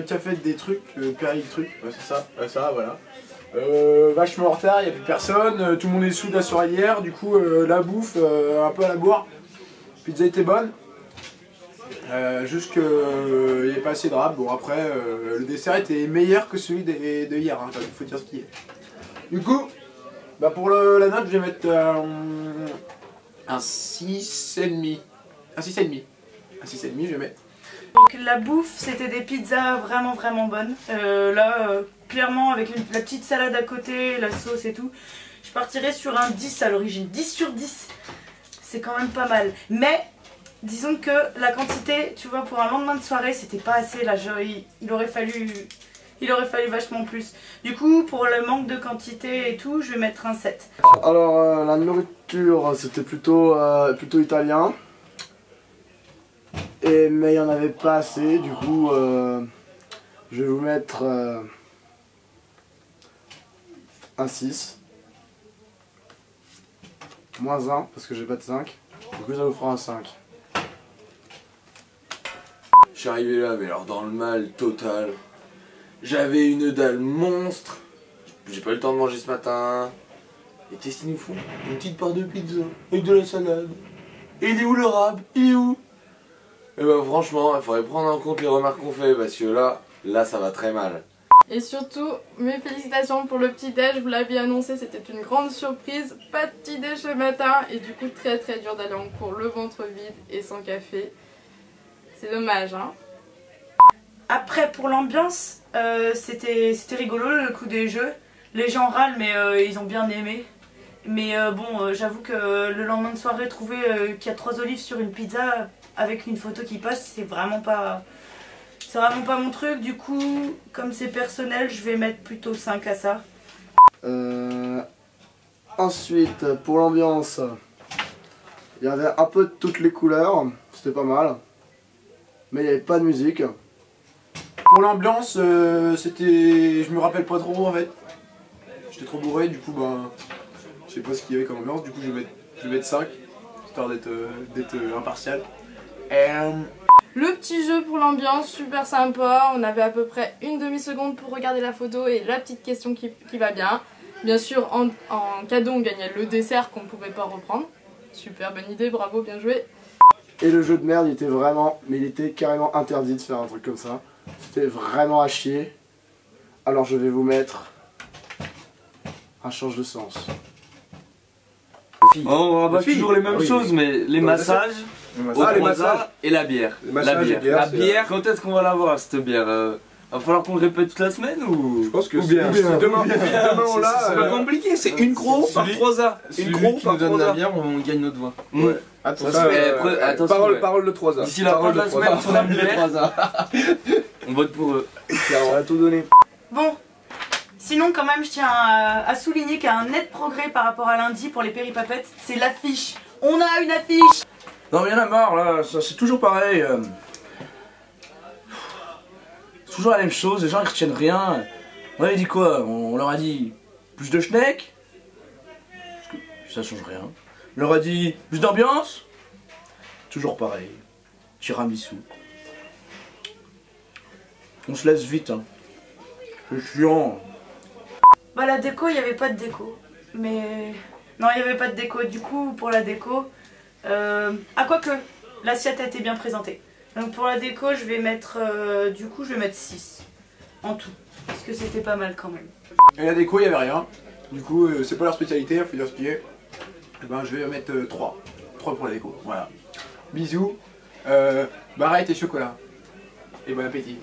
qui a fait des trucs, Péril truc, ouais, c'est ça, ça, voilà. Vachement en retard, il n'y a plus personne, tout le monde est sous de la soirée hier, du coup la bouffe, un peu à la bourre. La pizza était bonne, juste qu'il n'y avait pas assez de rap. Bon après, le dessert était meilleur que celui de hier, hein, il faut dire ce qu'il est. Du coup, bah pour la note, je vais mettre un 6,5. Un 6,5. Un 6,5 je vais mettre. Donc la bouffe, c'était des pizzas vraiment bonnes. Clairement avec la petite salade à côté, la sauce et tout, je partirais sur un 10 à l'origine. 10 sur 10, c'est quand même pas mal. Mais disons que la quantité, tu vois, pour un lendemain de soirée, c'était pas assez. Là, il aurait fallu vachement plus. Du coup, pour le manque de quantité et tout, je vais mettre un 7. Alors la nourriture, c'était plutôt italien. Mais il n'y en avait pas assez, du coup je vais vous mettre un 6. Moins 1 parce que j'ai pas de 5. Du coup ça vous fera un 5. Je suis arrivé là, mais alors dans le mal total. J'avais une dalle monstre. J'ai pas eu le temps de manger ce matin. Et qu'est-ce qu'ils nous font? Une petite part de pizza avec de la salade. Et il est où le rab? Il est où? Et bah franchement, il faudrait prendre en compte les remarques qu'on fait parce que là ça va très mal. Et surtout, mes félicitations pour le petit déj, vous l'aviez annoncé, c'était une grande surprise. Pas de petit déj ce matin et du coup très dur d'aller en cours le ventre vide et sans café. C'est dommage hein. Après pour l'ambiance, c'était rigolo le coup des jeux. Les gens râlent mais ils ont bien aimé. Mais bon, j'avoue que le lendemain de soirée, trouver qu'il y a 3 olives sur une pizza avec une photo qui passe, c'est vraiment pas mon truc. Du coup, comme c'est personnel, je vais mettre plutôt 5 à ça. Ensuite, pour l'ambiance, il y avait un peu de toutes les couleurs, c'était pas mal. Mais il n'y avait pas de musique. Pour l'ambiance, c'était... Je me rappelle pas trop en fait. J'étais trop bourré, du coup bah... Je sais pas ce qu'il y avait comme ambiance, du coup je vais mettre 5, histoire d'être impartial. Le petit jeu pour l'ambiance, super sympa. On avait à peu près une demi-seconde pour regarder la photo et la petite question qui va bien. Bien sûr, en cadeau, on gagnait le dessert qu'on ne pouvait pas reprendre. Super bonne idée, bravo, bien joué. Et le jeu de merde, il était carrément interdit de faire un truc comme ça. C'était vraiment à chier. Alors je vais vous mettre un change de sens. Oh, on va toujours les mêmes choses, mais les massages, les massages et la bière. La bière. Quand est-ce qu'on va l'avoir cette bière? Va falloir qu'on le répète toute la semaine ou? Je pense que Demain on l'a. C'est pas compliqué, c'est une croix par 3 A. Une croix par 3 A. Bière, on gagne notre voix. Ouais. Attention, parole de 3 A. D'ici la fin de la semaine, on a une bière. On vote pour eux. On va tout donner. Bon, sinon quand même je tiens à souligner qu'il y a un net progrès par rapport à lundi pour les péripapettes, c'est l'affiche. On a une affiche. Non mais y'en a marre là, c'est toujours pareil. C'est toujours la même chose, les gens ils retiennent rien. On avait dit quoi? On leur a dit plus de schneck. Ça change rien. On leur a dit plus d'ambiance. Toujours pareil. Tiramisu. On se laisse vite hein. C'est chiant. Bah la déco, il n'y avait pas de déco. Mais... Non, il n'y avait pas de déco. Du coup, pour la déco... Ah quoique, l'assiette a été bien présentée. Donc pour la déco, je vais mettre... du coup, je vais mettre 6. En tout. Parce que c'était pas mal quand même. Et la déco, il n'y avait rien. Du coup, c'est pas leur spécialité, il faut dire ce qui est. Et ben, je vais mettre 3. 3 pour la déco, voilà. Bisous. Barrette et chocolat. Et bon appétit.